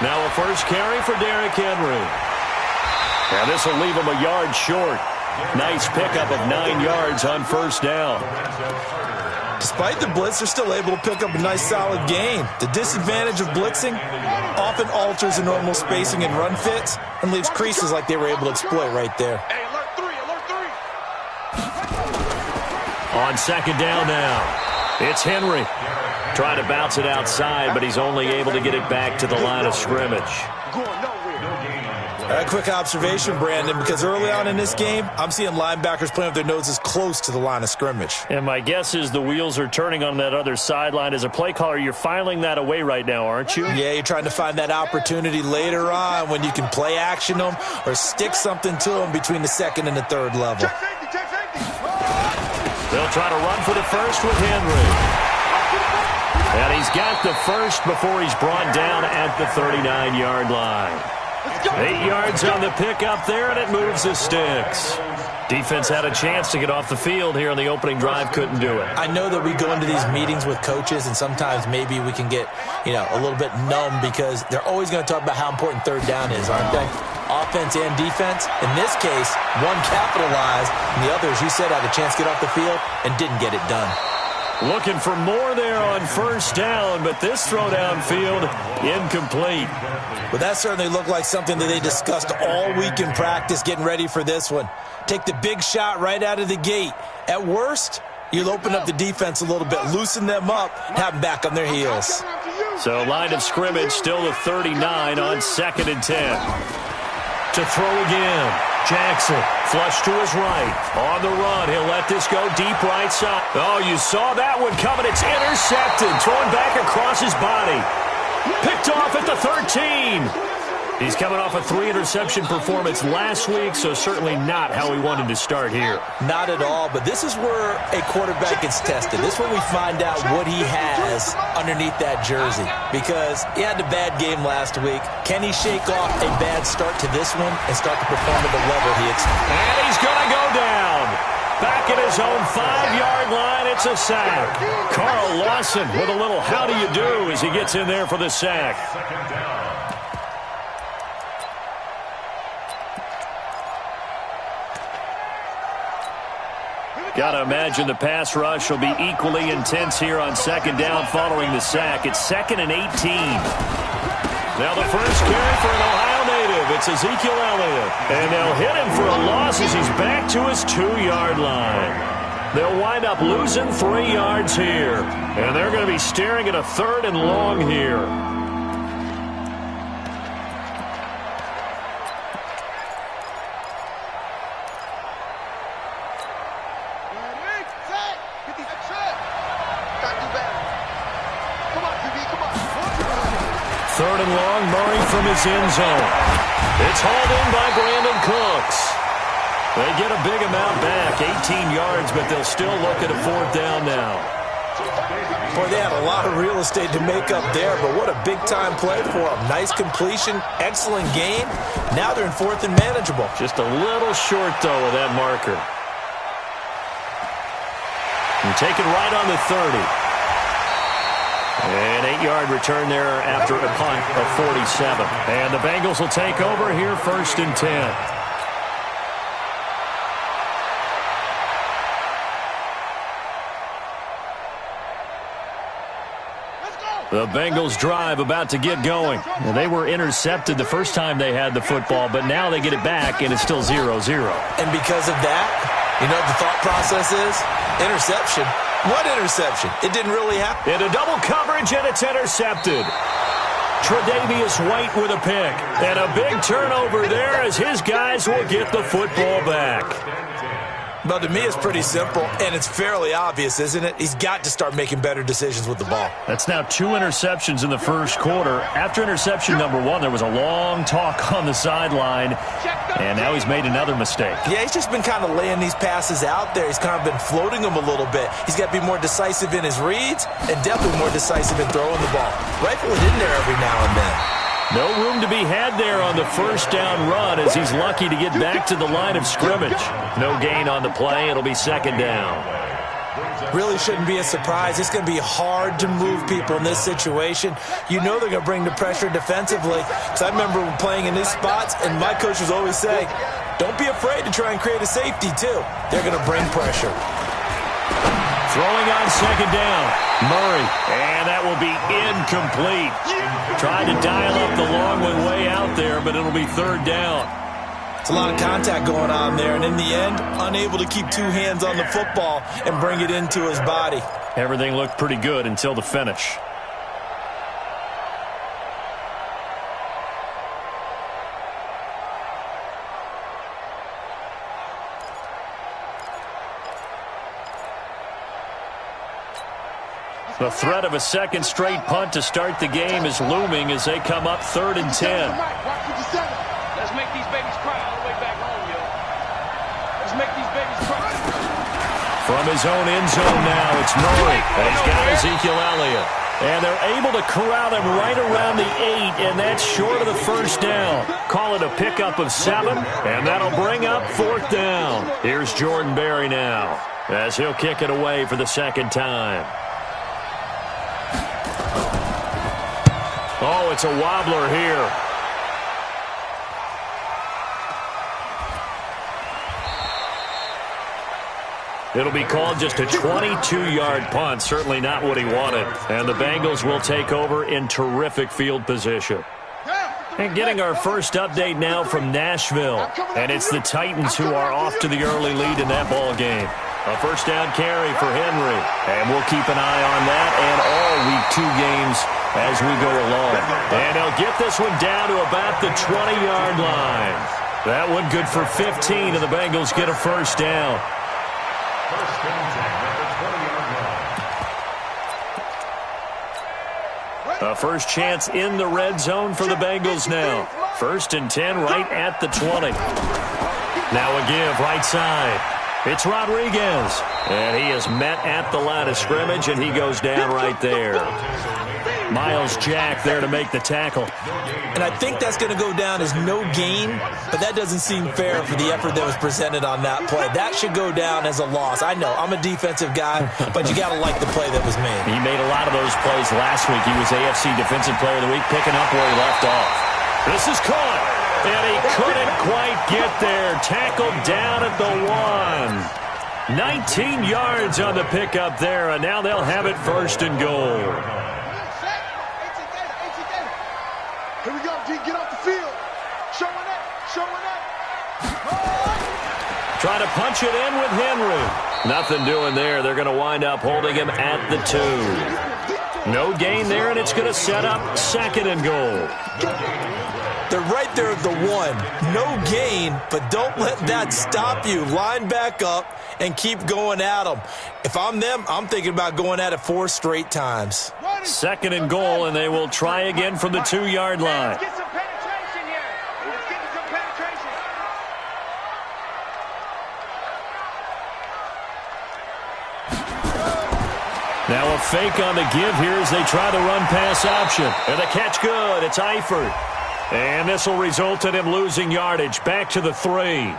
Now a first carry for Derrick Henry. And this will leave him a yard short. Nice pickup of 9 yards on first down. Despite the blitz, they're still able to pick up a nice solid gain. The disadvantage of blitzing often alters the normal spacing and run fits and leaves creases like they were able to exploit right there. On second down now, it's Henry. Trying to bounce it outside, but he's only able to get it back to the line of scrimmage. A quick observation, Brandon, because early on in this game, I'm seeing linebackers playing with their noses close to the line of scrimmage. And my guess is the wheels are turning on that other sideline. As a play caller, you're filing that away right now, aren't you? Yeah, you're trying to find that opportunity later on when you can play action them or stick something to them between the second and the third level. They'll try to run for the first with Henry. And he's got the first before he's brought down at the 39-yard line. 8 yards on the pickup there, and it moves the sticks. Defense had a chance to get off the field here on the opening drive, couldn't do it. I know that we go into these meetings with coaches, and sometimes maybe we can get, a little bit numb because they're always going to talk about how important third down is, aren't they? Offense and defense. In this case, one capitalized, and the other, as you said, had a chance to get off the field and didn't get it done. Looking for more there on first down, but this throw downfield incomplete. Well, that certainly looked like something that they discussed all week in practice getting ready for this one. Take the big shot right out of the gate. At worst, you'll open up the defense a little bit, loosen them up, have them back on their heels. So line of scrimmage still the 39 on 2nd and 10. To throw again. Jackson, flush to his right. On the run, he'll let this go deep right side. Oh, you saw that one coming. It's intercepted. Thrown back across his body. Picked off at the 13. He's coming off a 3-interception performance last week, so certainly not how he wanted to start here. Not at all, but this is where a quarterback gets tested. This is where we find out what he has underneath that jersey, because he had a bad game last week. Can he shake off a bad start to this one and start to perform at the level he expects? And he's going to go down. Back at his own 5-yard line, it's a sack. Carl Lawson with a little how do you do as he gets in there for the sack. Got to imagine the pass rush will be equally intense here on second down following the sack. It's 2nd and 18. Now the first carry for an Ohio native. It's Ezekiel Elliott. And they'll hit him for a loss as he's back to his 2-yard line. They'll wind up losing 3 yards here. And they're going to be staring at a 3rd and long here. Third and long, Murray from his end zone. It's hauled in by Brandon Cooks. They get a big amount back, 18 yards, but they'll still look at a 4th down now. Boy, they had a lot of real estate to make up there, but what a big-time play for them. Nice completion, excellent game. Now they're in 4th and manageable. Just a little short, though, of that marker. And taken right on the 30. An 8-yard return there after a punt of 47. And the Bengals will take over here 1st and 10. The Bengals drive about to get going. Well, they were intercepted the first time they had the football, but now they get it back, and it's still 0-0. And because of that, you know what the thought process is? Interception. What interception? It didn't really happen. Into double coverage, and it's intercepted. Tre'Davious White with a pick. And a big turnover there as his guys will get the football back. Well, to me, it's pretty simple, and it's fairly obvious, isn't it? He's got to start making better decisions with the ball. That's now 2 interceptions in the first quarter. After interception number 1, there was a long talk on the sideline, and now he's made another mistake. Yeah, he's just been kind of laying these passes out there. He's kind of been floating them a little bit. He's got to be more decisive in his reads and definitely more decisive in throwing the ball. Rifle it in there every now and then. No room to be had there on the first down run as he's lucky to get back to the line of scrimmage. No gain on the play. It'll be 2nd down. Really shouldn't be a surprise. It's going to be hard to move people in this situation. You know they're going to bring the pressure defensively. Because I remember playing in these spots, and my coach was always saying, don't be afraid to try and create a safety, too. They're going to bring pressure. Throwing on second down. Murray. And that will be incomplete. Tried to dial up the long one way out there, but it'll be third down. It's a lot of contact going on there, and in the end, unable to keep two hands on the football and bring it into his body. Everything looked pretty good until the finish. The threat of a second straight punt to start the game is looming as they come up 3rd and 10. Let's make these babies cry all the way back home, yo. Let's make these babies cry. From his own end zone now, it's Murray. And he's got Ezekiel Elliott. And they're able to corral him right around the 8, and that's short of the first down. Call it a pickup of 7, and that'll bring up 4th down. Here's Jordan Berry now as he'll kick it away for the second time. Oh, it's a wobbler here. It'll be called just a 22-yard punt. Certainly not what he wanted. And the Bengals will take over in terrific field position. And getting our first update now from Nashville. And it's the Titans who are off to the early lead in that ball game. A first down carry for Henry. And we'll keep an eye on that and all Week 2 games as we go along. And they'll get this one down to about the 20-yard line. That one good for 15, and the Bengals get a first down. A first chance in the red zone for the Bengals now. 1st and 10 right at the 20. Now a give right side. It's Rodriguez. And he is met at the line of scrimmage, and he goes down right there. Miles Jack there to make the tackle. And I think that's going to go down as no gain, but that doesn't seem fair for the effort that was presented on that play. That should go down as a loss. I know, I'm a defensive guy, but you got to like the play that was made. He made a lot of those plays last week. He was AFC Defensive Player of the Week, picking up where he left off. This is caught, and he couldn't quite get there. Tackled down at the 1. 19 yards on the pickup there, and now they'll have it 1st and goal. Here we go, D. Get off the field. Showing up. Trying to punch it in with Henry. Nothing doing there. They're going to wind up holding him at the 2. No gain there, and it's going to set up 2nd and goal. They're right there at the 1. No gain, but don't let that stop you. Line back up and keep going at them. If I'm them, I'm thinking about going at it 4 straight times. 2nd and goal, and they will try again from the 2-yard line. Let's get some penetration here. Let's get some penetration. Now a fake on the give here as they try the run-pass option. And the catch good. It's Eifert. And this will result in him losing yardage. Back to the 3.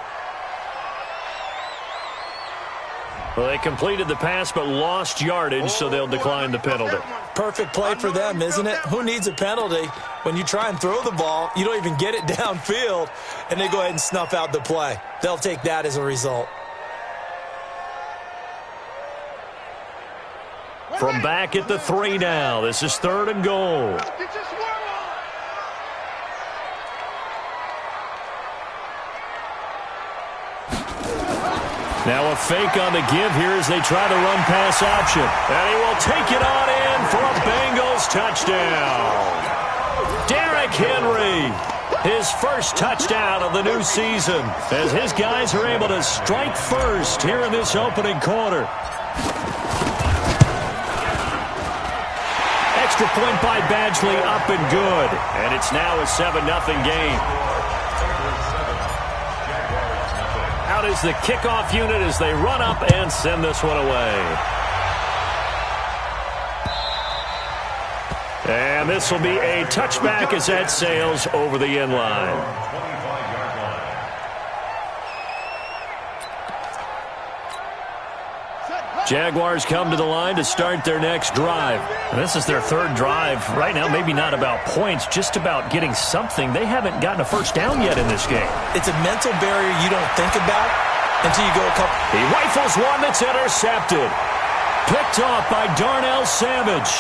Well, they completed the pass but lost yardage, so they'll decline the penalty. Perfect play for them, isn't it? Who needs a penalty? When you try and throw the ball, you don't even get it downfield, and they go ahead and snuff out the play. They'll take that as a result. From back at the 3 now, this is 3rd and goal. Now a fake on the give here as they try the run-pass option. And he will take it on in for a Bengals touchdown. Derrick Henry, his first touchdown of the new season, as his guys are able to strike first here in this opening quarter. Extra point by Badgley, up and good. And it's now a 7-0 game. Out is the kickoff unit as they run up and send this one away. And this will be a touchback as that sails over the end line. Jaguars come to the line to start their next drive. And this is their third drive. Right now, maybe not about points, just about getting something. They haven't gotten a first down yet in this game. It's a mental barrier you don't think about until you go a couple. He rifles one that's intercepted. Picked off by Darnell Savage.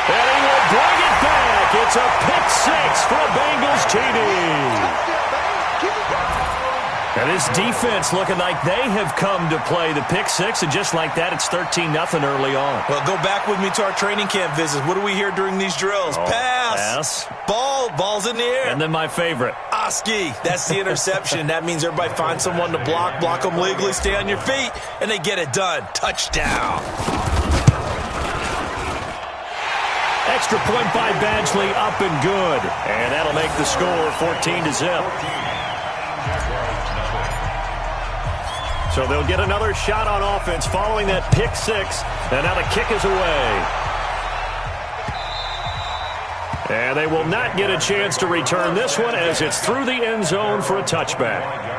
And he will bring it back. It's a pick six for a Bengals TD. And this defense looking like they have come to play the pick six, and just like that, it's 13-0 early on. Well, go back with me to our training camp visits. What do we hear during these drills? Pass. Ball's in the air. And then my favorite. Oski. That's the interception. That means everybody finds someone to block them legally, stay on your feet, and they get it done. Touchdown. Extra point by Badgley, up and good. And that'll make the score 14-0. So they'll get another shot on offense following that pick six. And now the kick is away. And they will not get a chance to return this one as it's through the end zone for a touchback.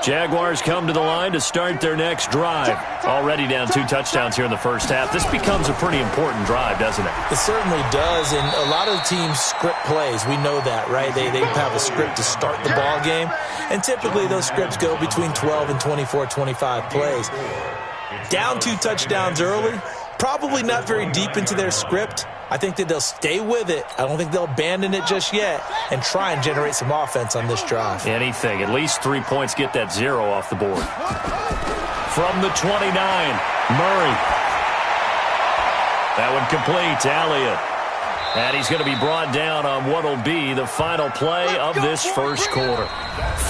Jaguars come to the line to start their next drive. Already down 2 touchdowns here in the first half. This becomes a pretty important drive, doesn't it? It certainly does, and a lot of the teams script plays. We know that, right? They have a script to start the ball game, and typically those scripts go between 12 and 24, 25 plays. Down 2 touchdowns early, probably not very deep into their script. I think that they'll stay with it. I don't think they'll abandon it just yet and try and generate some offense on this drive. Anything. At least 3 points, get that 0 off the board. From the 29, Murray. That one complete to Elliott. And he's going to be brought down on what will be the final play of this first quarter.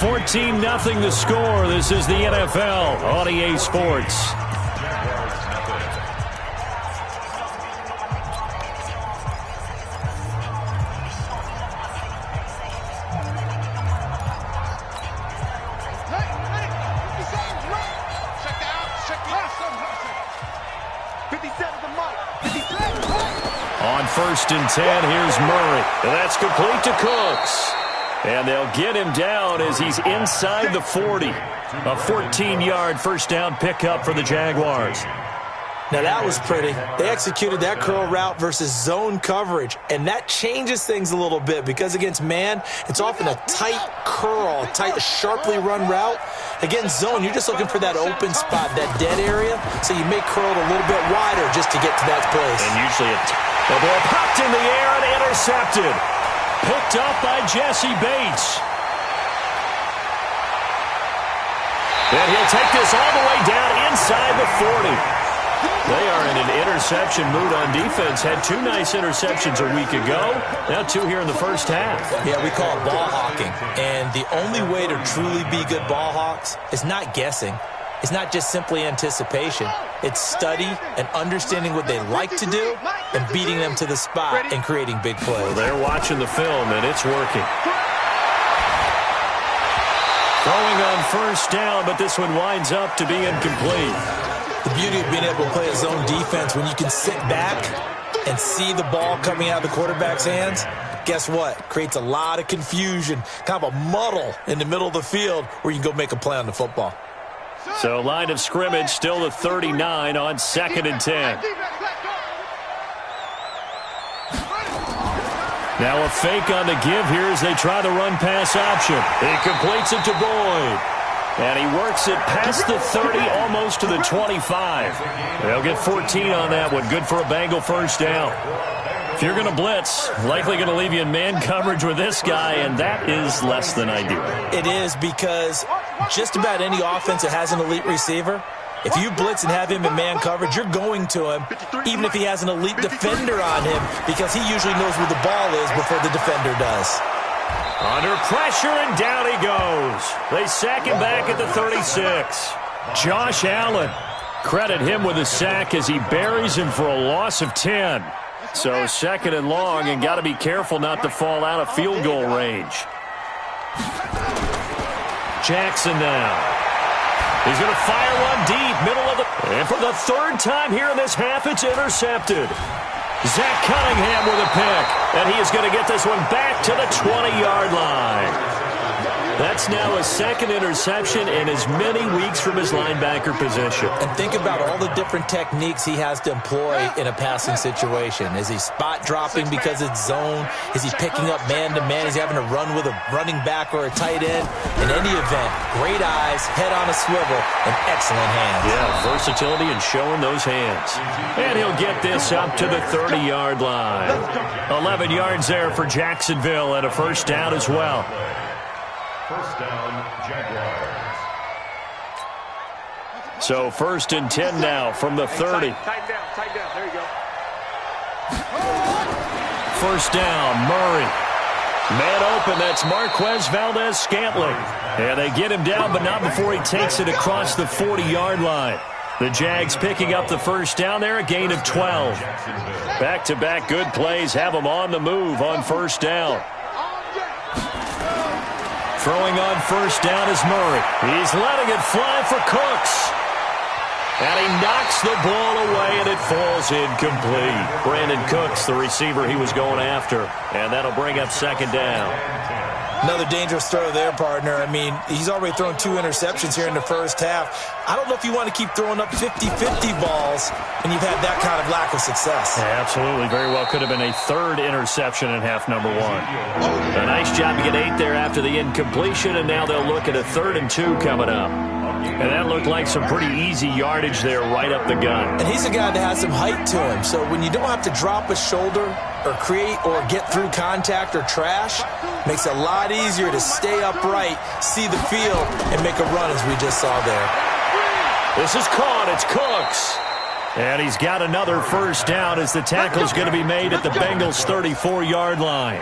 14-0 the score. This is the NFL on EA Sports. On 1st and 10, here's Murray. And that's complete to Cooks. And they'll get him down as he's inside the 40. A 14-yard first down pickup for the Jaguars. Now that was pretty. They executed that curl route versus zone coverage, and that changes things a little bit because against man, it's often a tight curl, tight, sharply run route. Against zone, you're just looking for that open spot, that dead area, so you may curl it a little bit wider just to get to that place. And usually the ball popped in the air and intercepted. Picked up by Jesse Bates. And he'll take this all the way down inside the 40. They are in an interception mood on defense. Had 2 nice interceptions a week ago. Now 2 here in the first half. Yeah, we call it ball hawking. And the only way to truly be good ball hawks is not guessing. It's not just simply anticipation. It's study and understanding what they like to do and beating them to the spot and creating big plays. Well, they're watching the film, and it's working. Throwing on first down, but this one winds up to be incomplete. The beauty of being able to play a zone defense when you can sit back and see the ball coming out of the quarterback's hands, guess what? Creates a lot of confusion, kind of a muddle in the middle of the field where you can go make a play on the football. So line of scrimmage still the 39 on 2nd and 10. Now a fake on the give here as they try the run-pass option. He completes it to Boyd. And he works it past the 30, almost to the 25. They'll get 14 on that one. Good for a Bengal first down. If you're going to blitz, likely going to leave you in man coverage with this guy, and that is less than ideal. It is because just about any offense that has an elite receiver, if you blitz and have him in man coverage, you're going to him, even if he has an elite defender on him, because he usually knows where the ball is before the defender does. Under pressure, and down he goes. They sack him back at the 36. Josh Allen. Credit him with a sack as he buries him for a loss of 10. So 2nd and long, and got to be careful not to fall out of field goal range. Jackson now. He's going to fire one deep, middle of the... And for the 3rd time here in this half, it's intercepted. Zach Cunningham with a pick, and he is going to get this one back to the 20-yard line. That's now a second interception in as many weeks from his linebacker position. And think about all the different techniques he has to employ in a passing situation. Is he spot dropping because it's zone? Is he picking up man-to-man? Is he having to run with a running back or a tight end? In any event, great eyes, head on a swivel, and excellent hands. Yeah, versatility and showing those hands. And he'll get this up to the 30-yard line. 11 yards there for Jacksonville and a first down as well. First down, Jaguars. So 1st and 10 now from the 30. Tighten down. There you go. First down, Murray. Man open, that's Marquez Valdez-Scantling. And they get him down, but not before he takes it across the 40-yard line. The Jags picking up the first down there, a gain of 12. Back-to-back good plays have them on the move on first down. Throwing on first down is Murray. He's letting it fly for Cooks. And he knocks the ball away, and it falls incomplete. Brandon Cooks, the receiver he was going after. And that'll bring up second down. Another dangerous throw there, partner. I mean, he's already thrown 2 interceptions here in the first half. I don't know if you want to keep throwing up 50-50 balls and you've had that kind of lack of success. Yeah, absolutely. Very well could have been a 3rd interception in half number 1. A nice job to get 8 there after the incompletion, and now they'll look at a 3rd and 2 coming up. And that looked like some pretty easy yardage there right up the gut. And he's a guy that has some height to him, so when you don't have to drop a shoulder or create or get through contact or trash, makes it a lot easier to stay upright, see the field, and make a run as we just saw there. This is caught. It's Cooks. And he's got another first down as the tackle's going to be made at the Bengals' 34-yard line.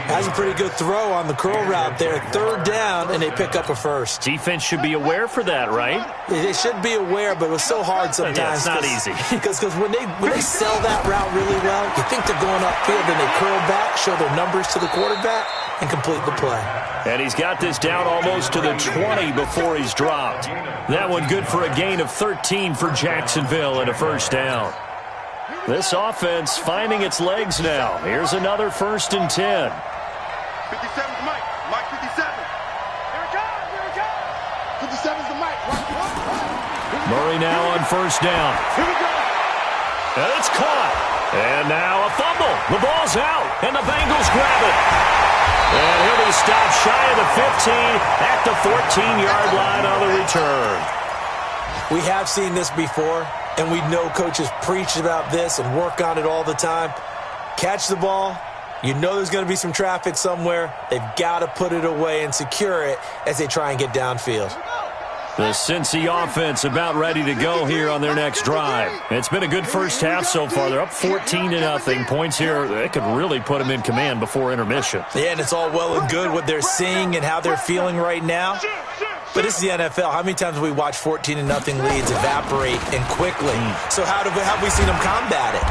Has a pretty good throw on the curl route there. 3rd down, and they pick up a first. Defense should be aware for that, right? They should be aware, but it was so hard sometimes. Yeah, it's not easy. Because when they sell that route really well, you think they're going upfield, then they curl back, show their numbers to the quarterback, and complete the play. And he's got this down almost to the 20 before he's dropped. That one good for a gain of 13 for Jacksonville and a first down. This offense finding its legs now. Here's another 1st and 10. 57's Mike. Mike 57. Here it comes. 57's the Mike. Murray now on first down. Here we go. And it's caught. And now a fumble. The ball's out. And the Bengals grab it. And he'll be stopped shy of the 15 at the 14-yard line on the return. We have seen this before, and we know coaches preach about this and work on it all the time. Catch the ball. You know there's going to be some traffic somewhere. They've got to put it away and secure it as they try and get downfield. The Cincy offense about ready to go here on their next drive. It's been a good first half so far. They're up 14-0. Points here, they could really put them in command before intermission. Yeah, and it's all well and good what they're seeing and how they're feeling right now. But this is the NFL. How many times have we watched 14-0 leads evaporate and quickly? So how have we seen them combat it?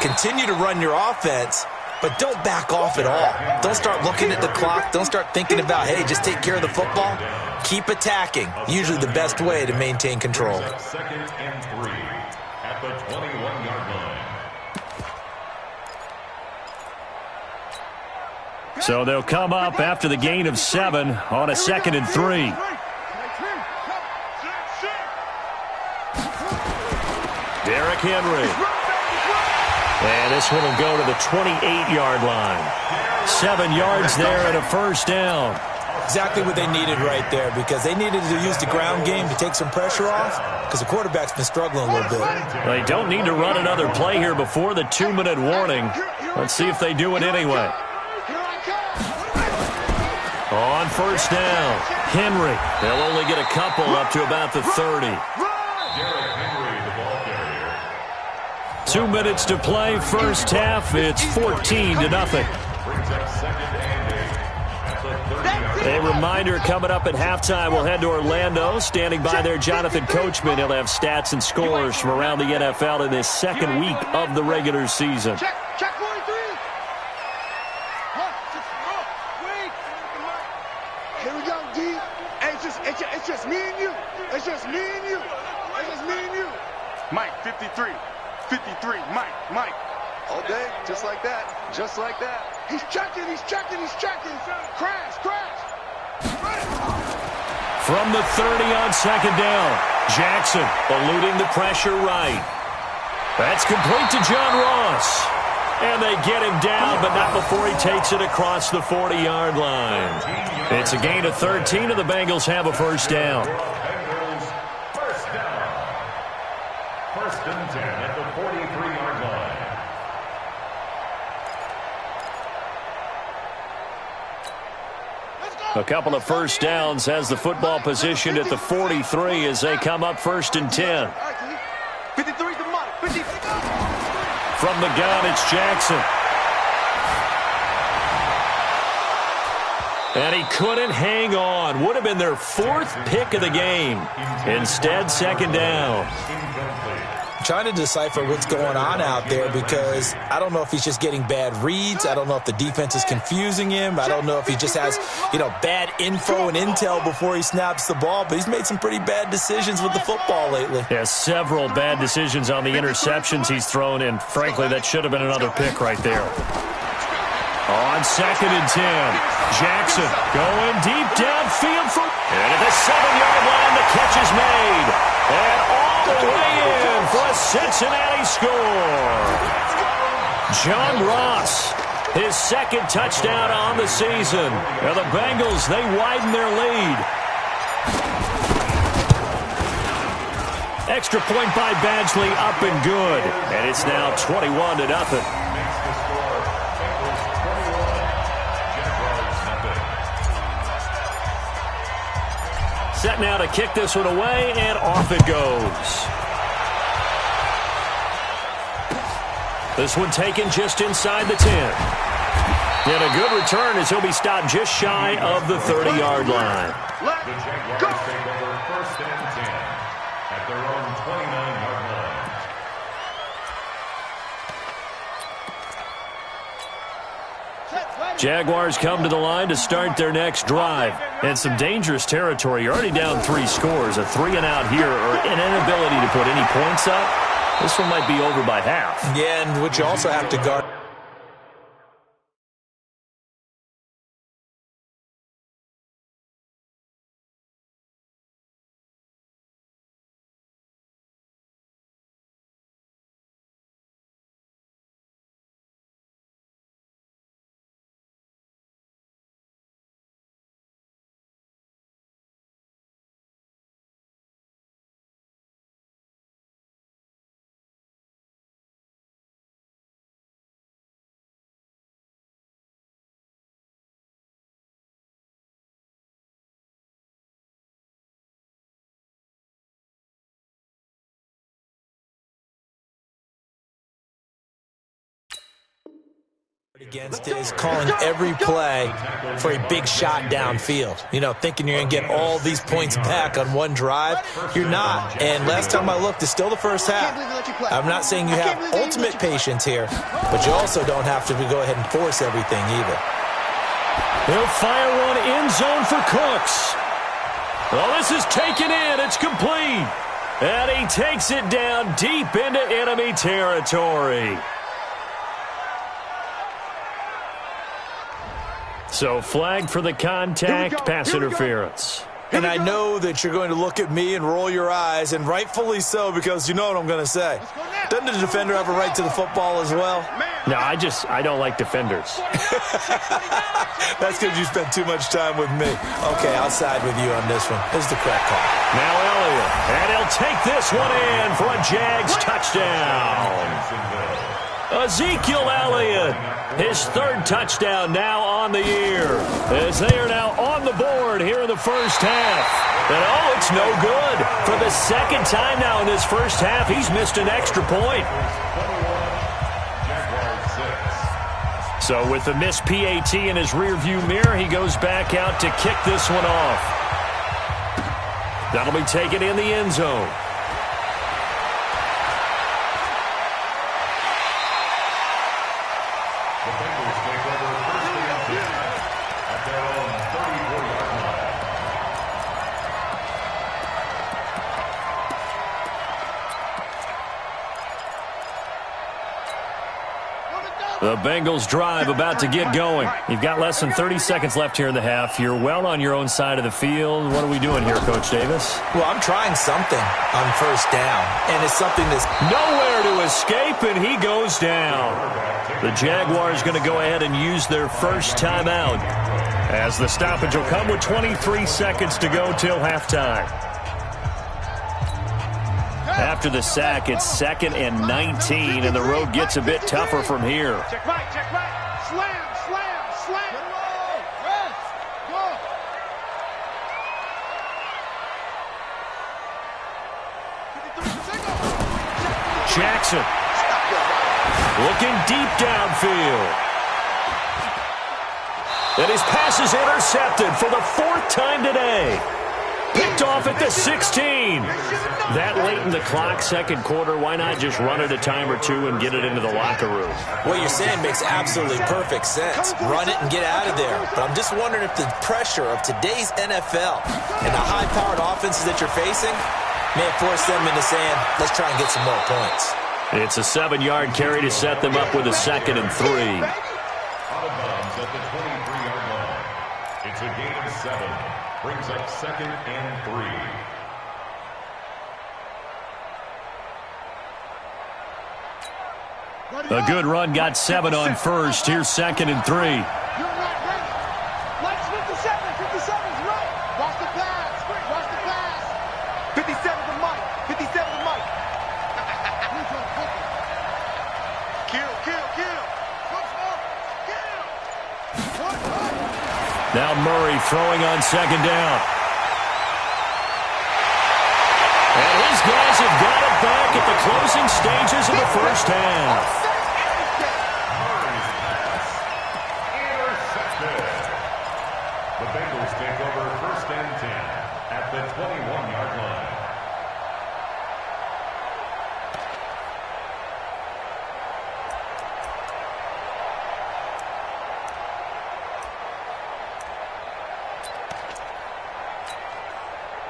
Continue to run your offense, but don't back off at all. Don't start looking at the clock. Don't start thinking about, hey, just take care of the football. Keep attacking. Usually the best way to maintain control. 2nd and 3 at the 21-yard line. So they'll come up after the gain of 7 on a 2nd and 3. Derrick Henry. And this one will go to the 28-yard line. 7 yards there and a first down. Exactly what they needed right there, because they needed to use the ground game to take some pressure off, because the quarterback's been struggling a little bit. They don't need to run another play here before the 2-minute warning. Let's see if they do it anyway. On first down, Henry. They'll only get a couple up to about the 30. 2 minutes to play, first half. It's 14-0. A reminder coming up at halftime. We'll head to Orlando. Standing by there, Jonathan Coachman. He'll have stats and scores from around the NFL in this second week of the regular season. Check 43. Here we go, D. It's just me and you. It's just me and you. It's just me and you. Mike, 53. 53. Mike. All day, just like that. Just like that. He's checking, he's checking, he's checking. Crash, crash. From the 30 on second down, Jackson eluding the pressure right. That's complete to John Ross. And they get him down, but not before he takes it across the 40-yard line. It's a gain of 13, and the Bengals have a first down. First down. First and 10 at the 43-yard line. A couple of first downs has the football positioned at the 43 as they come up first and 10. 53 to Mike. 50. From the gun, it's Jackson. And he couldn't hang on. Would have been their fourth pick of the game. Instead, second down. Trying to decipher what's going on out there because I don't know if he's just getting bad reads. I don't know if the defense is confusing him. I don't know if he just has, bad info and intel before he snaps the ball. But he's made some pretty bad decisions with the football lately. Yeah, several bad decisions on the interceptions he's thrown, and frankly, that should have been another pick right there. On second and 10, Jackson going deep downfield and at the 7-yard line, the catch is made. And all the way in for a Cincinnati score. John Ross, his second touchdown on the season. Now the Bengals, they widen their lead. Extra point by Badgley, up and good. And it's now 21-0. Set now to kick this one away, and off it goes. This one taken just inside the 10. And a good return as he'll be stopped just shy of the 30-yard line. The Jaguars take over first and 10 at their own 29-yard line. Jaguars come to the line to start their next drive. And some dangerous territory. You're already down 3 scores. A 3-and-out here or an inability to put any points up. This one might be over by half. Yeah, and what you also have to guard. Against is calling every play for a big shot downfield. Thinking you're going to get all these points back on one drive. You're not. And last time I looked, it's still the first half. I'm not saying you have ultimate patience here, but you also don't have to go ahead and force everything either. He'll fire one end zone for Cooks. Well, this is taken in. It's complete. And he takes it down deep into enemy territory. So flag for the contact, pass interference. And I know that you're going to look at me and roll your eyes, and rightfully so, because you know what I'm going to say. Doesn't the defender have a right to the football as well? No, I don't like defenders. That's because you spent too much time with me. Okay, I'll side with you on this one. This is the correct call. Now Elliott, and he'll take this one in for a Jags touchdown. Ezekiel Elliott, his third touchdown now on the year, as they are now on the board here in the first half. And it's no good. For the second time now in this first half, he's missed an extra point. So with the missed PAT in his rearview mirror, he goes back out to kick this one off. That'll be taken in the end zone. The Bengals drive about to get going. You've got less than 30 seconds left here in the half. You're well on your own side of the field. What are we doing here, Coach Davis? Well, I'm trying something on first down, and it's something that's nowhere to escape, and he goes down. The Jaguars going to go ahead and use their first timeout, as the stoppage will come with 23 seconds to go till halftime. After the sack, it's 2nd and 19, and the road gets a bit tougher from here. Check right, check right. Slam, slam, slam. Jackson looking deep downfield. And his pass is intercepted for the 4th time today. Picked off at the 16. That late in the clock, second quarter, why not just run it a time or two and get it into the locker room? What you're saying makes absolutely perfect sense. Run it and get out of there. But I'm just wondering if the pressure of today's NFL and the high-powered offenses that you're facing may have forced them into saying, let's try and get some more points. It's a 7-yard carry to set them up with a 2nd and 3. Out of bounds at the 23-yard line. It's a gain of 7. Brings up 2nd and 3. A good run got 7 on first. Here's 2nd and 3. You're not ready. Lights 57. 57's right. Watch the pass. Watch the pass. 57's the mic. 57's the mic. Kill, kill, kill. Kill. Now Murray throwing on 2nd down. And his guys have got it back at the closing stages of the first half. The Bengals take over 1st and 10 at the 21-yard line.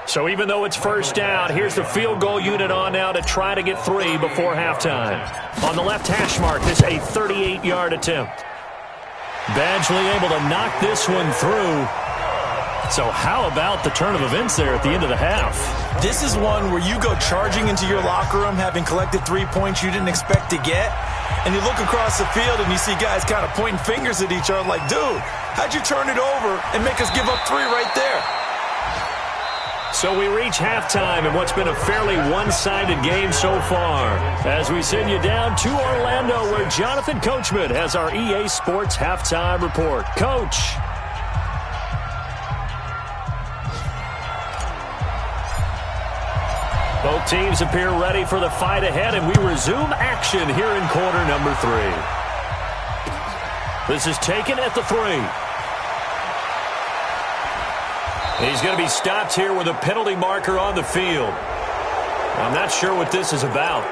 So even though it's first down, here's the field goal unit on now to try to get 3 before halftime. On the left hash mark, this a 38-yard attempt. Badgley able to knock this one through. So how about the turn of events there at the end of the half? This is one where you go charging into your locker room having collected 3 points you didn't expect to get, and you look across the field and you see guys kind of pointing fingers at each other like, dude, how'd you turn it over and make us give up 3 right there? So we reach halftime in what's been a fairly one-sided game so far, as we send you down to Orlando, where Jonathan Coachman has our EA Sports halftime report. Coach. Both teams appear ready for the fight ahead, and we resume action here in quarter number 3. This is taken at the 3. He's going to be stopped here with a penalty marker on the field. I'm not sure what this is about.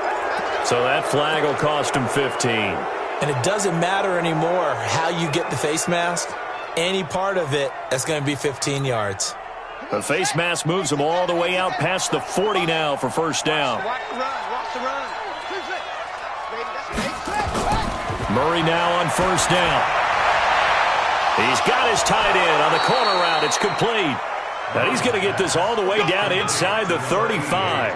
So that flag will cost him 15. And it doesn't matter anymore how you get the face mask. Any part of it, that's going to be 15 yards. The face mask moves him all the way out past the 40 now for first down. Watch the run. Watch the run. Murray now on first down. He's got his tight end on the corner route. It's complete. And he's going to get this all the way down inside the 35.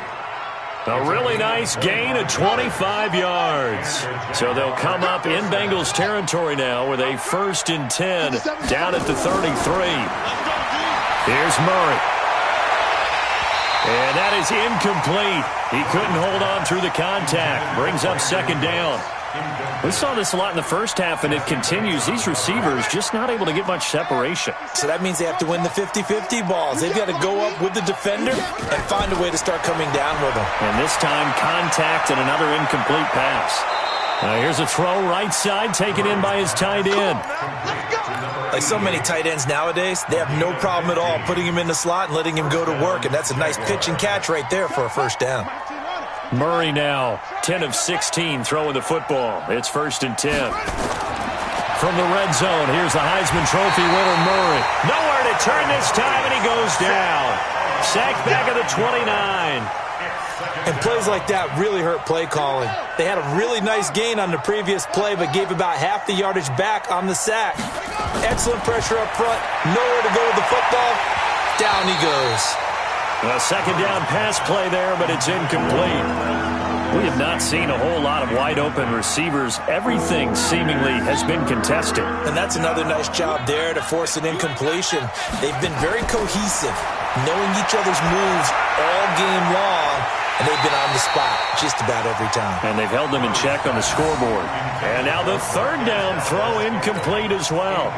A really nice gain of 25 yards. So they'll come up in Bengals territory now with a 1st and 10 down at the 33. Here's Murray. And that is incomplete. He couldn't hold on through the contact. Brings up 2nd down. We saw this a lot in the first half, and it continues. These receivers just not able to get much separation. So that means they have to win the 50-50 balls. They've got to go up with the defender and find a way to start coming down with them. And this time, contact and another incomplete pass. Here's a throw right side, taken in by his tight end. Like so many tight ends nowadays, they have no problem at all putting him in the slot and letting him go to work, and that's a nice pitch and catch right there for a first down. Murray now, 10 of 16 throwing the football. It's 1st and 10. From the red zone, here's the Heisman Trophy winner, Murray. Nowhere to turn this time, and he goes down. Sacked back at the 29. And plays like that really hurt play calling. They had a really nice gain on the previous play, but gave about half the yardage back on the sack. Excellent pressure up front. Nowhere to go with the football. Down he goes. A second down pass play there, but it's incomplete. We have not seen a whole lot of wide-open receivers. Everything seemingly has been contested. And that's another nice job there to force an incompletion. They've been very cohesive, knowing each other's moves all game long, and they've been on the spot just about every time. And they've held them in check on the scoreboard. And now the third down throw incomplete as well.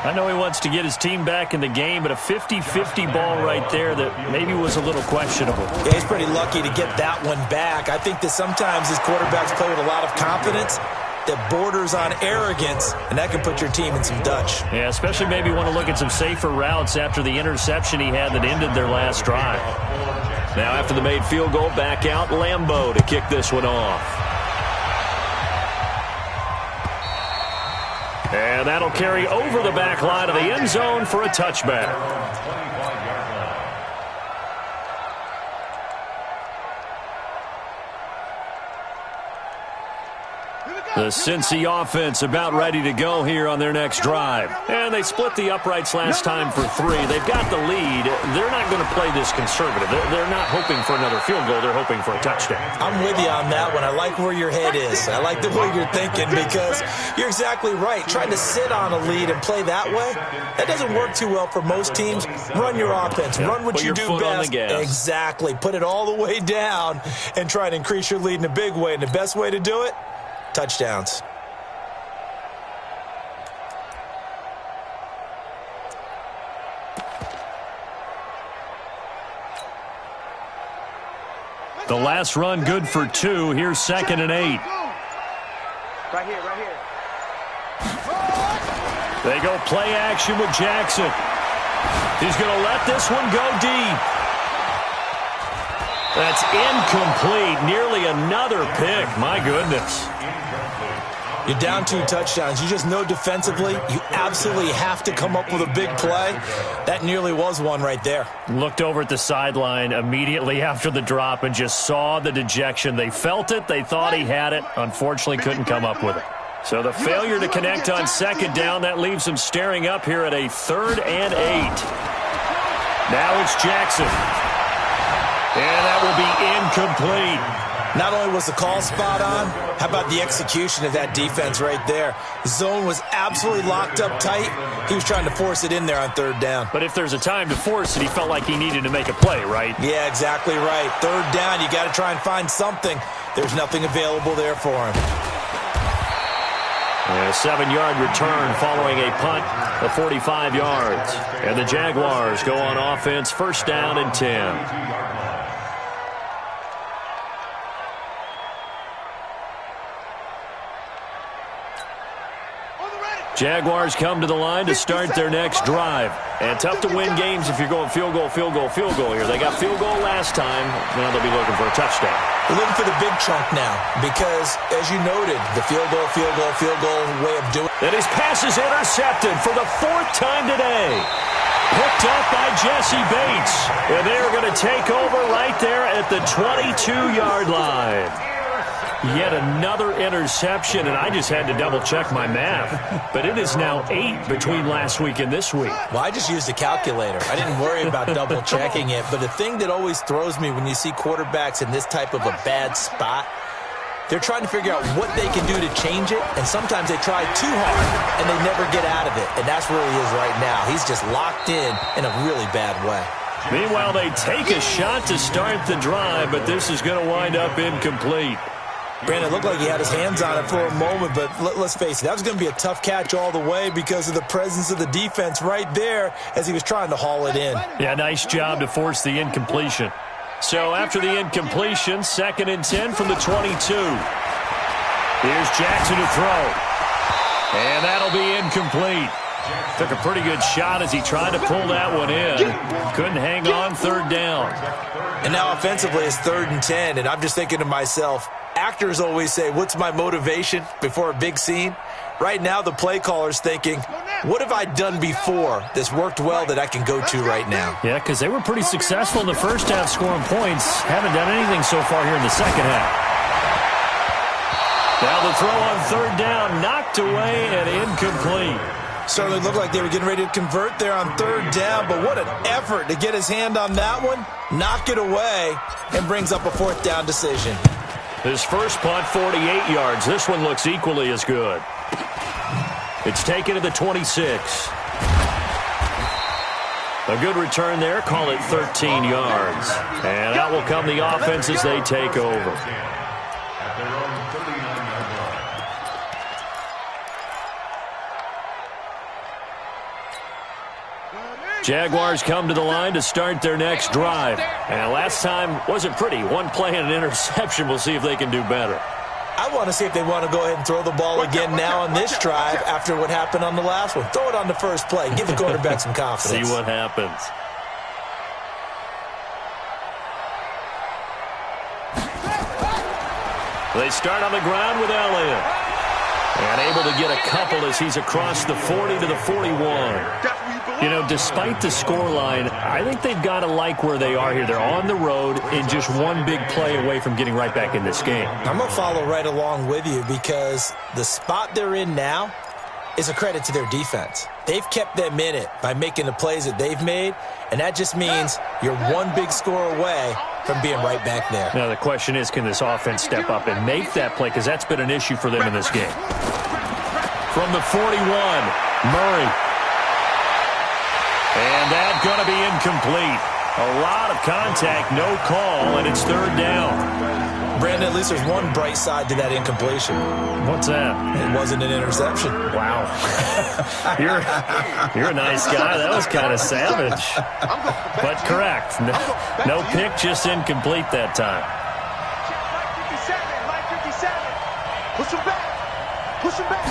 I know he wants to get his team back in the game, but a 50-50 ball right there that maybe was a little questionable. Yeah, he's pretty lucky to get that one back. I think that sometimes his quarterbacks play with a lot of confidence that borders on arrogance, and that can put your team in some Dutch. Yeah, especially maybe want to look at some safer routes after the interception he had that ended their last drive. Now after the made field goal, back out Lambeau to kick this one off. And that'll carry over the back line of the end zone for a touchback. The Cincy offense about ready to go here on their next drive. And they split the uprights last time for 3. They've got the lead. They're not going to play this conservative. They're not hoping for another field goal. They're hoping for a touchdown. I'm with you on that one. I like where your head is. I like the way you're thinking because you're exactly right. Trying to sit on a lead and play that way, that doesn't work too well for most teams. Run your offense. Yep. Run what you do best. Exactly. Put it all the way down and try to increase your lead in a big way. And the best way to do it, touchdowns. The last run good for 2. Here's 2nd and 8. Right here, right here. They go play action with Jackson. He's going to let this one go deep. That's incomplete. Nearly another pick. My goodness. You're down 2 touchdowns. You just know defensively you absolutely have to come up with a big play. That nearly was one right there. Looked over at the sideline immediately after the drop and just saw the dejection. They felt it. They thought he had it. Unfortunately, couldn't come up with it. So the failure to connect on 2nd down, that leaves them staring up here at a 3rd and 8. Now it's Jackson. And that will be incomplete. Not only was the call spot on, how about the execution of that defense right there? The zone was absolutely locked up tight. He was trying to force it in there on 3rd down. But if there's a time to force it, he felt like he needed to make a play, right? Yeah, exactly right. 3rd down, you got to try and find something. There's nothing available there for him. And a 7-yard return following a punt of 45 yards. And the Jaguars go on offense, 1st down and 10. Jaguars come to the line to start their next drive. And tough to win games if you're going field goal here. They got field goal last time. Now they'll be looking for a touchdown. They're looking for the big chunk now because, as you noted, the field goal way of doing it. And his pass is intercepted for the 4th time today. Picked up by Jesse Bates. And they're going to take over right there at the 22-yard line. Yet another interception, and I just had to double-check my math. But it is now 8 between last week and this week. Well, I just used a calculator. I didn't worry about double-checking it. But the thing that always throws me when you see quarterbacks in this type of a bad spot, they're trying to figure out what they can do to change it, and sometimes they try too hard, and they never get out of it. And that's where he is right now. He's just locked in a really bad way. Meanwhile, they take a shot to start the drive, but this is going to wind up incomplete. Brandon, it looked like he had his hands on it for a moment, but let's face it, that was going to be a tough catch all the way because of the presence of the defense right there as he was trying to haul it in. Yeah, nice job to force the incompletion. So after the incompletion, 2nd and 10 from the 22. Here's Jackson to throw. And that'll be incomplete. Took a pretty good shot as he tried to pull that one in. Couldn't hang on, 3rd down. And now offensively it's 3rd and 10, and I'm just thinking to myself, Actors always say, what's my motivation before a big scene? Right now, the play caller's thinking, what have I done before that's worked well that I can go to right now? Yeah, because they were pretty successful in the first half scoring points. Haven't done anything so far here in the second half. Now the throw on third down, knocked away and incomplete. Certainly looked like they were getting ready to convert there on third down, but what an effort to get his hand on that one, knock it away, and brings up a fourth down decision. His first punt, 48 yards. This one looks equally as good. It's taken to the 26. A good return there. Call it 13 yards. And out will come the offense as they take over. At their own 39-yard line. Jaguars come to the line to start their next drive. And last time wasn't pretty. One play and an interception. We'll see if they can do better. I want to see if they want to go ahead and throw the ball again now on this drive after what happened on the last one. Throw it on the first play. Give the quarterback some confidence. See what happens. They start on the ground with Elliott. And able to get a couple as he's across the 40 to the 41. You know, despite the scoreline, I think they've got to like where they are here. They're on the road and just one big play away from getting right back in this game. I'm going to follow right along with you because the spot they're in now is a credit to their defense. They've kept them in it by making the plays that they've made, and that just means you're one big score away from being right back there. Now the question is, can this offense step up and make that play? Because that's been an issue for them in this game. From the 41, Murray. And that's going to be incomplete. A lot of contact, no call, and it's third down. Brandon, at least there's one bright side to that incompletion. What's that? It wasn't an interception. Wow. You're a nice guy. That was kind of savage. But correct. No pick, just incomplete that time. Push him back. Push him back.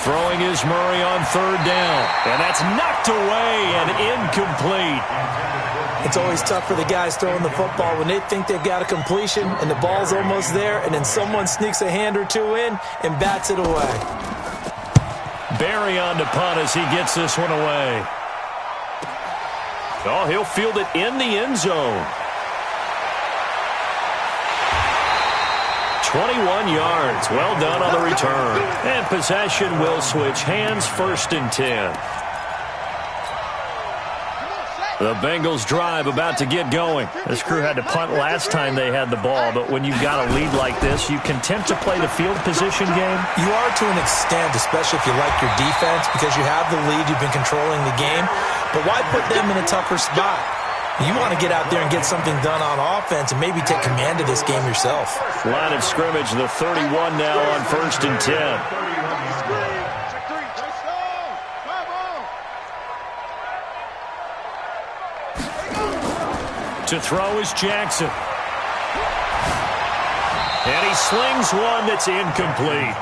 Throwing is Murray on third down. And that's knocked away and incomplete. It's always tough for the guys throwing the football when they think they've got a completion and the ball's almost there, and then someone sneaks a hand or two in and bats it away. Barry on to punt as he gets this one away. Oh, he'll field it in the end zone. 21 yards. Well done on the return. And possession will switch hands, first and 10. The Bengals drive about to get going. This crew had to punt last time they had the ball, but when you've got a lead like this, you content to play the field position game? You are to an extent, especially if you like your defense, because you have the lead, you've been controlling the game. But why put them in a tougher spot? You want to get out there and get something done on offense and maybe take command of this game yourself. Line of scrimmage, the 31 now on first and 10. To throw is Jackson. And he slings one that's incomplete.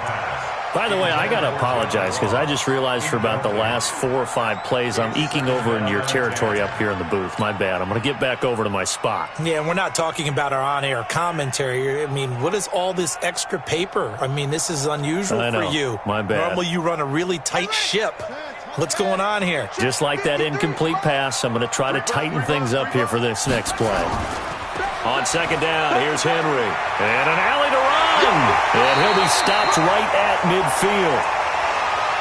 By the way, I got to apologize because I just realized for about the last 4 or 5 plays, I'm eking over in your territory up here in the booth. My bad. I'm going to get back over to my spot. Yeah, and we're not talking about our on-air commentary. I mean, what is all this extra paper? I mean, this is unusual for you. My bad. Normally you run a really tight ship. What's going on here? Just like that incomplete pass, I'm going to try to tighten things up here for this next play. On second down, here's Henry. And an alley to run. And he'll be stopped right at midfield.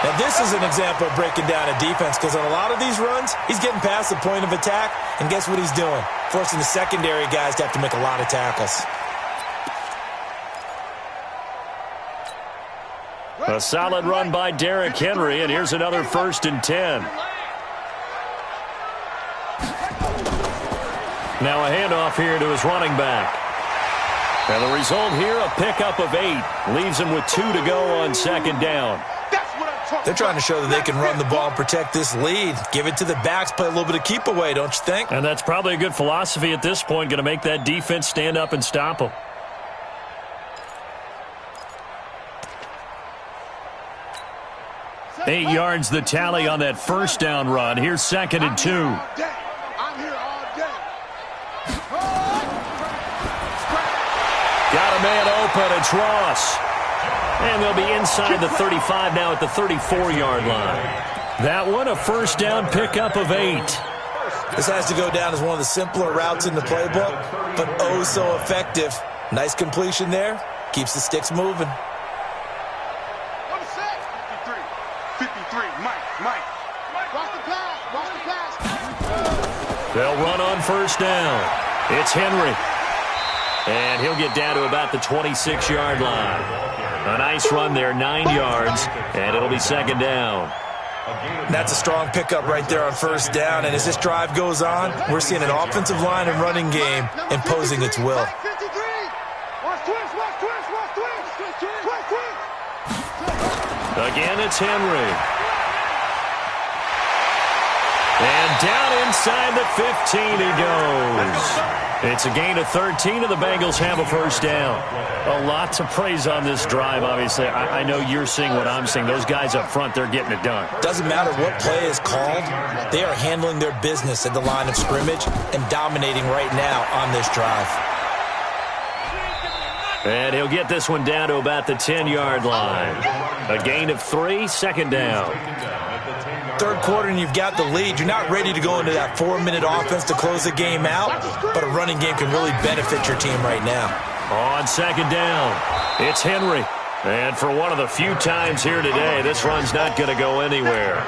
Now, this is an example of breaking down a defense because on a lot of these runs, he's getting past the point of attack, and guess what he's doing? Forcing the secondary guys to have to make a lot of tackles. A solid run by Derrick Henry, and here's another first and 10. Now a handoff here to his running back. And the result here, a pickup of 8. Leaves him with 2 to go on second down. They're trying to show that they can run the ball and protect this lead. Give it to the backs, play a little bit of keep away, don't you think? And that's probably a good philosophy at this point, going to make that defense stand up and stop them. Eight yards the tally on that first down run. Here's second and 2. I'm here all day. Got him a man open. It's Ross. And they'll be inside the 35 now at the 34-yard line. That one, a first down pickup of 8. This has to go down as one of the simpler routes in the playbook, but oh so effective. Nice completion there. Keeps the sticks moving. 53, Mike. Watch the pass. They'll run on first down. It's Henry. And he'll get down to about the 26-yard line. A nice run there, 9 yards, and it'll be second down. That's a strong pickup right there on first down, and as this drive goes on, we're seeing an offensive line and running game imposing its will. Again, it's Henry. And down inside the 15 he goes. It's a gain of 13, and the Bengals have a first down. A lot to praise on this drive, obviously. I know you're seeing what I'm seeing. Those guys up front, they're getting it done. Doesn't matter what play is called. They are handling their business at the line of scrimmage and dominating right now on this drive. And he'll get this one down to about the 10-yard line. A gain of 3, second down. Third quarter and you've got the lead. You're not ready to go into that 4-minute offense to close the game out, but a running game can really benefit your team right now. On second down, it's Henry. And for one of the few times here today, this run's not going to go anywhere.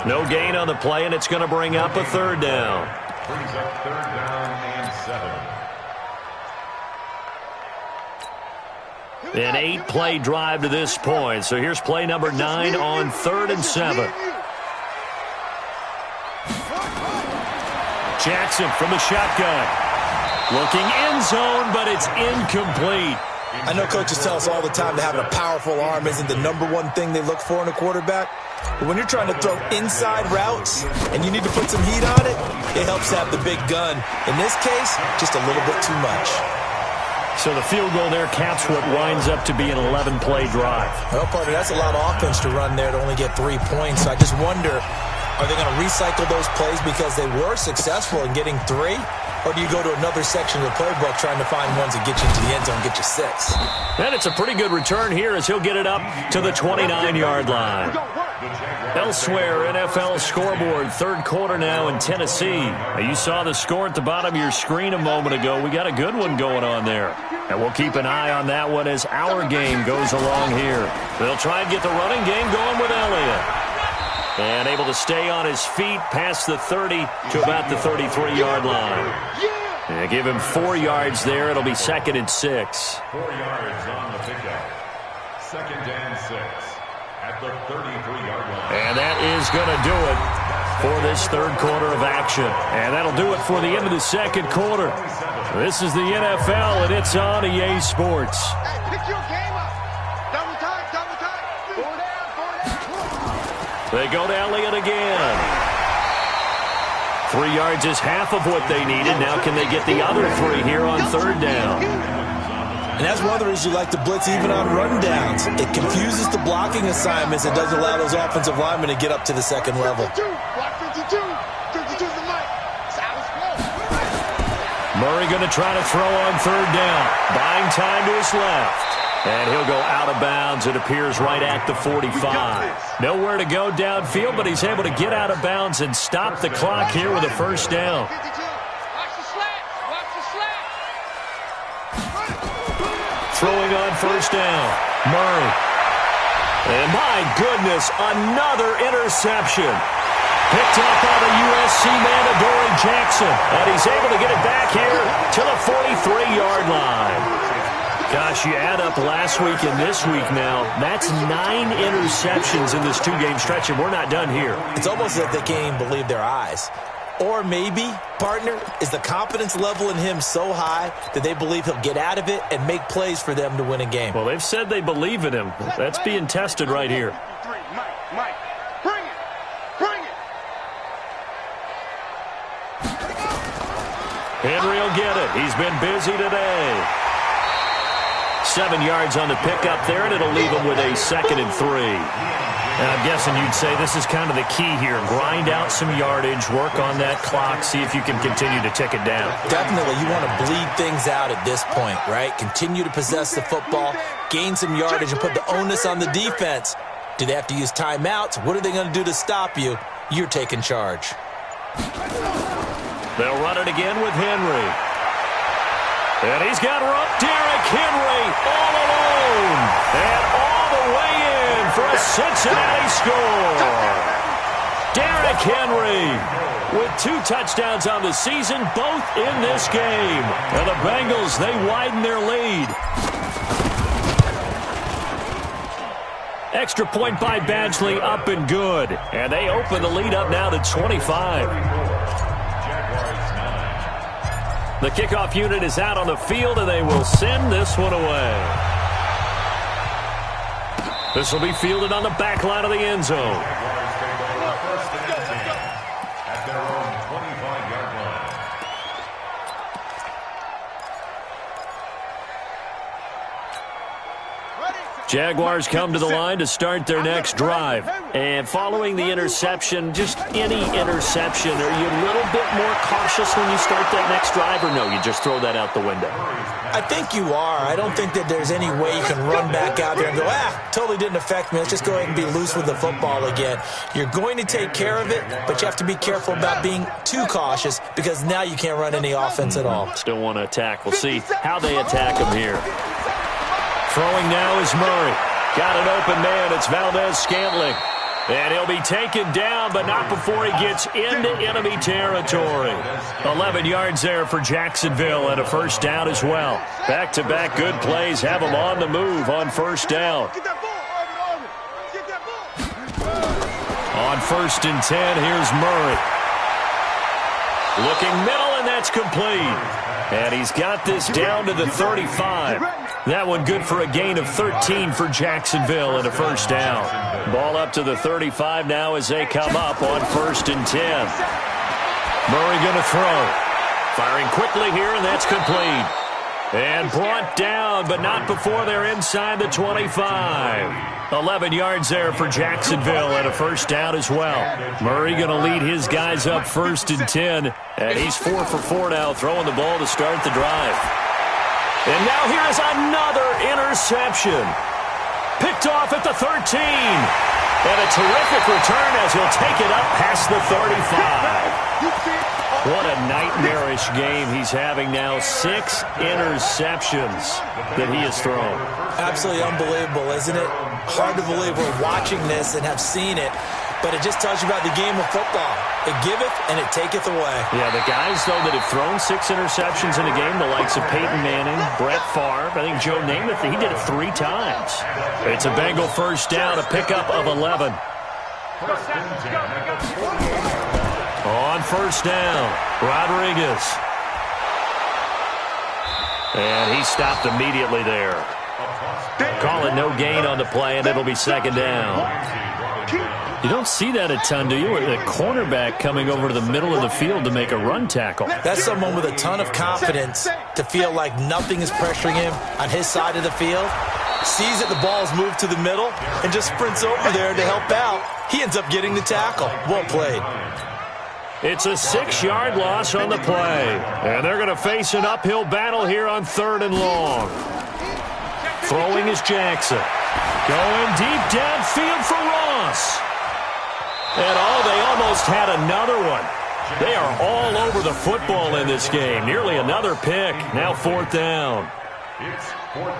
No gain on the play, and it's going to bring up a third down. Brings up third down and 7. An 8-play drive to this point. So here's play number 9 on 3rd and 7. Jackson from the shotgun. Looking end zone, but it's incomplete. I know coaches tell us all the time that having a powerful arm isn't the #1 thing they look for in a quarterback. But when you're trying to throw inside routes and you need to put some heat on it, it helps to have the big gun. In this case, just a little bit too much. So the field goal there caps what winds up to be an 11-play drive. Well, partner, that's a lot of offense to run there to only get 3 points. So I just wonder, are they going to recycle those plays because they were successful in getting 3? Or do you go to another section of the playbook trying to find ones that get you into the end zone and get you 6? And it's a pretty good return here as he'll get it up to the 29-yard line. Elsewhere, NFL scoreboard, third quarter now in Tennessee. You saw the score at the bottom of your screen a moment ago. We got a good one going on there. And we'll keep an eye on that one as our game goes along here. They'll try and get the running game going with Elliott. And able to stay on his feet past the 30 to about the 33-yard line. And give him 4 yards there. It'll be 2nd and 6. 4 yards on the pickup. 2nd and 6 at the 33-yard line. And that is going to do it for this third quarter of action. And that'll do it for the end of the second quarter. This is the NFL, and it's on EA Sports. Hey, pick your game up. Double time. They go to Elliott again. 3 yards is half of what they needed. Now can they get the other 3 here on third down? And that's one of the reasons you like to blitz even on rundowns. It confuses the blocking assignments. It doesn't allow those offensive linemen to get up to the second level. Murray going to try to throw on third down. Buying time to his left. And he'll go out of bounds, it appears, right at the 45. Nowhere to go downfield, but he's able to get out of bounds and stop the clock here with a first down. Throwing on first down, Murray. And my goodness, another interception. Picked up by the USC man, Adoree Jackson. And he's able to get it back here to the 43-yard line. Gosh, you add up last week and this week now, that's 9 interceptions in this 2-game stretch, and we're not done here. It's almost as if they can't even believe their eyes. Or maybe, partner, is the confidence level in him so high that they believe he'll get out of it and make plays for them to win a game. Well, they've said they believe in him. That's being tested right here. Mike, bring it. Henry will get it. He's been busy today. 7 yards on the pickup there, and it'll leave them with a 2nd and 3. And I'm guessing you'd say this is kind of the key here. Grind out some yardage, work on that clock, see if you can continue to tick it down. Definitely, you want to bleed things out at this point, right? Continue to possess the football, gain some yardage, and put the onus on the defense. Do they have to use timeouts? What are they going to do to stop you? You're taking charge. They'll run it again with Henry. And he's got Derrick Henry all alone. And all the way in for a Cincinnati score. Derrick Henry with 2 touchdowns on the season, both in this game. And the Bengals, they widen their lead. Extra point by Badgley, up and good. And they open the lead up now to 25. The kickoff unit is out on the field, and they will send this one away. This will be fielded on the back line of the end zone. Jaguars come to the line to start their next drive. And following the interception, just any interception, are you a little bit more cautious when you start that next drive, or no, you just throw that out the window? I think you are. I don't think that there's any way you can run back out there and go, totally didn't affect me. Let's just go ahead and be loose with the football again. You're going to take care of it, but you have to be careful about being too cautious because now you can't run any offense at all. Still want to attack. We'll see how they attack him here. Throwing now is Murray. Got an open man. It's Valdez-Scantling. And he'll be taken down, but not before he gets into enemy territory. 11 yards there for Jacksonville and a first down as well. Back-to-back good plays have him on the move on first down. On 1st and 10, here's Murray. Looking middle, and that's complete. And he's got this down to the 35. That one good for a gain of 13 for Jacksonville and a first down. Ball up to the 35 now as they come up on 1st and 10. Murray going to throw. Firing quickly here, and that's complete. And brought down, but not before they're inside the 25. 11 yards there for Jacksonville and a first down as well. Murray going to lead his guys up 1st and 10. And he's 4 for 4 now, throwing the ball to start the drive. And now here is another interception. Picked off at the 13. And a terrific return as he'll take it up past the 35. What a nightmarish game he's having now. 6 interceptions that he has thrown. Absolutely unbelievable, isn't it? Hard to believe we're watching this and have seen it. But it just tells you about the game of football. It giveth and it taketh away. Yeah, the guys, though, that have thrown 6 interceptions in a game, the likes of Peyton Manning, Brett Favre, I think Joe Namath, he did it 3 times. It's a Bengal first down, a pickup of 11. On first down, Rodriguez. And he stopped immediately there. Call it no gain on the play, and it'll be 2nd down. You don't see that a ton, do you? A cornerback coming over to the middle of the field to make a run tackle. That's someone with a ton of confidence to feel like nothing is pressuring him on his side of the field. Sees that the ball's moved to the middle and just sprints over there to help out. He ends up getting the tackle. Well played. It's a 6-yard loss on the play. And they're going to face an uphill battle here on 3rd and long. Throwing is Jackson. Going deep downfield for Ross. And they almost had another one. They are all over the football in this game. Nearly another pick. Now 4th down.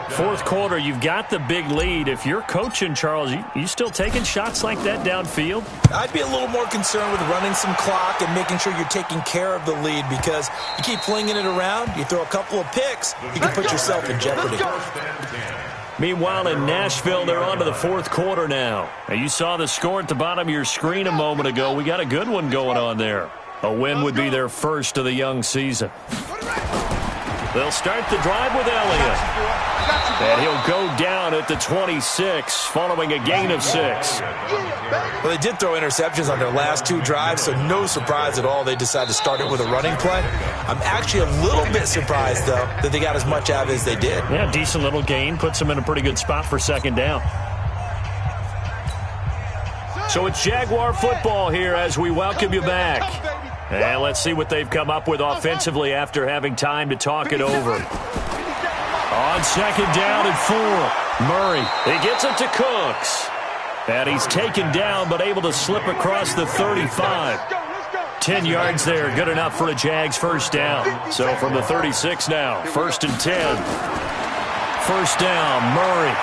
4th quarter, you've got the big lead. If you're coaching, Charles, you still taking shots like that downfield? I'd be a little more concerned with running some clock and making sure you're taking care of the lead because you keep flinging it around, you throw a couple of picks, you can put yourself in jeopardy. Meanwhile, in Nashville, they're on to the 4th quarter now. You saw the score at the bottom of your screen a moment ago. We got a good one going on there. A win would be their first of the young season. They'll start the drive with Elliott. And he'll go down at the 26 following a gain of 6. Well, they did throw interceptions on their last 2 drives, so no surprise at all they decided to start it with a running play. I'm actually a little bit surprised, though, that they got as much out of it as they did. Yeah, decent little gain. Puts them in a pretty good spot for second down. So it's Jaguar football here as we welcome you back. And let's see what they've come up with offensively after having time to talk it over. On second down and 4. Murray, he gets it to Cooks. And he's taken down but able to slip across the 35. 10 yards there, good enough for a Jags first down. So from the 36 now, 1st and 10. First down, Murray.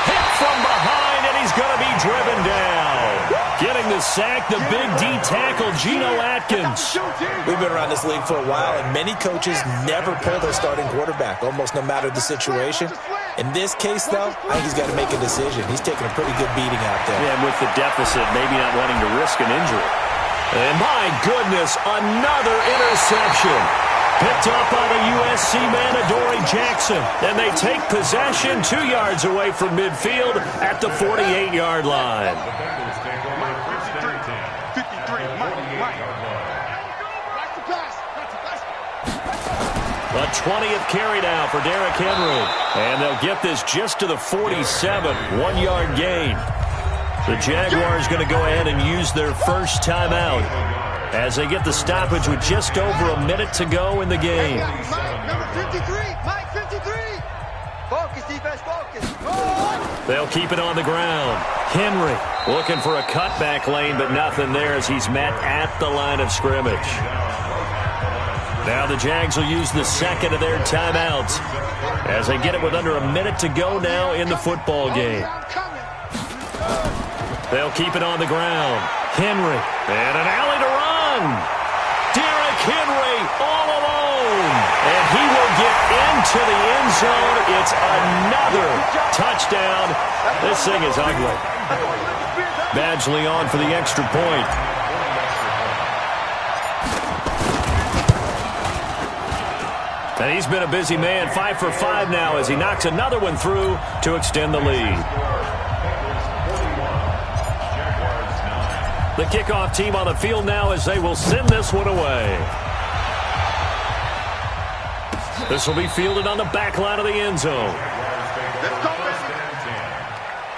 Hit from behind, and he's going to be driven down. Getting the sack, the big D tackle, Geno Atkins. We've been around this league for a while, and many coaches never pull their starting quarterback, almost no matter the situation. In this case, though, I think he's got to make a decision. He's taking a pretty good beating out there. Yeah, and with the deficit, maybe not wanting to risk an injury. And my goodness, another interception. Picked up by the USC man, Adoree Jackson. And they take possession 2 yards away from midfield at the 48-yard line. A 20th carry now for Derrick Henry. And they'll get this just to the 47, 1-yard gain. The Jaguars going to go ahead and use their first timeout as they get the stoppage with just over a minute to go in the game. Number 53, Mike 53. Focus, defense, focus. They'll keep it on the ground. Henry looking for a cutback lane, but nothing there as he's met at the line of scrimmage. Now the Jags will use the second of their timeouts as they get it with under a minute to go now in the football game. They'll keep it on the ground. Henry, and an alley to run. Derrick Henry all alone. And he will get into the end zone. It's another touchdown. This thing is ugly. Badgley on for the extra point. And he's been a busy man, 5 for 5 now as he knocks another one through to extend the lead. The kickoff team on the field now as they will send this one away. This will be fielded on the back line of the end zone. Let's go,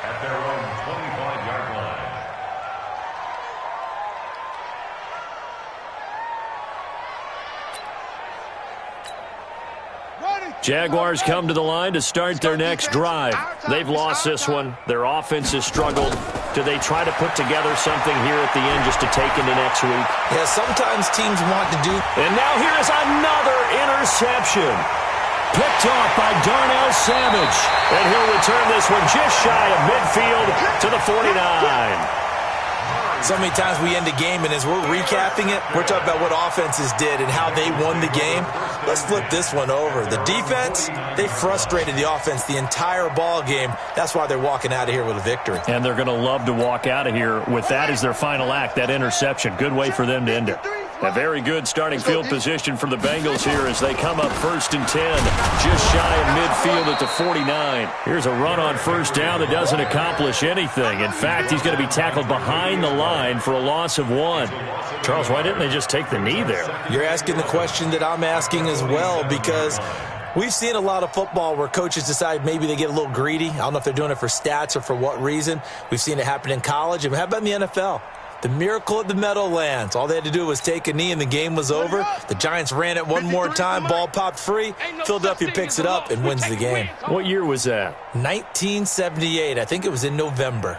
at their own 25-yard line. Jaguars come to the line to start their next drive. They've lost this one. Their offense has struggled. Do they try to put together something here at the end just to take into next week? Yeah, sometimes teams want to do. And now here's another interception. Picked off by Darnell Savage. And he'll return this one just shy of midfield to the 49. So many times we end a game, and as we're recapping it, we're talking about what offenses did and how they won the game. Let's flip this one over. The defense, they frustrated the offense the entire ball game. That's why they're walking out of here with a victory. And they're going to love to walk out of here with that as their final act, that interception. Good way for them to end it. A very good starting field position for the Bengals here as they come up 1st and 10, just shy of midfield at the 49. Here's a run on first down that doesn't accomplish anything. In fact, he's going to be tackled behind the line for a loss of 1. Charles, why didn't they just take the knee there? You're asking the question that I'm asking as well, because we've seen a lot of football where coaches decide maybe they get a little greedy. I don't know if they're doing it for stats or for what reason. We've seen it happen in college. And how about in the NFL? The miracle at the Meadowlands. All they had to do was take a knee and the game was over. The Giants ran it one more time. Ball popped free. Philadelphia picks it up and wins the game. What year was that? 1978. I think it was in November.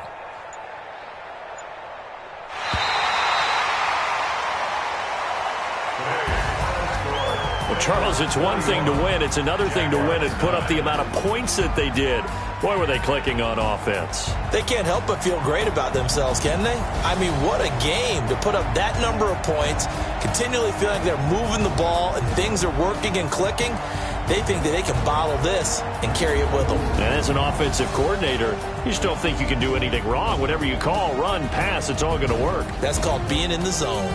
Well, Charles, it's one thing to win. It's another thing to win and put up the amount of points that they did. Boy, were they clicking on offense. They can't help but feel great about themselves, can they? I mean, what a game to put up that number of points, continually feeling like they're moving the ball and things are working and clicking. They think that they can bottle this and carry it with them. And as an offensive coordinator, you just don't think you can do anything wrong. Whatever you call, run, pass, it's all going to work. That's called being in the zone.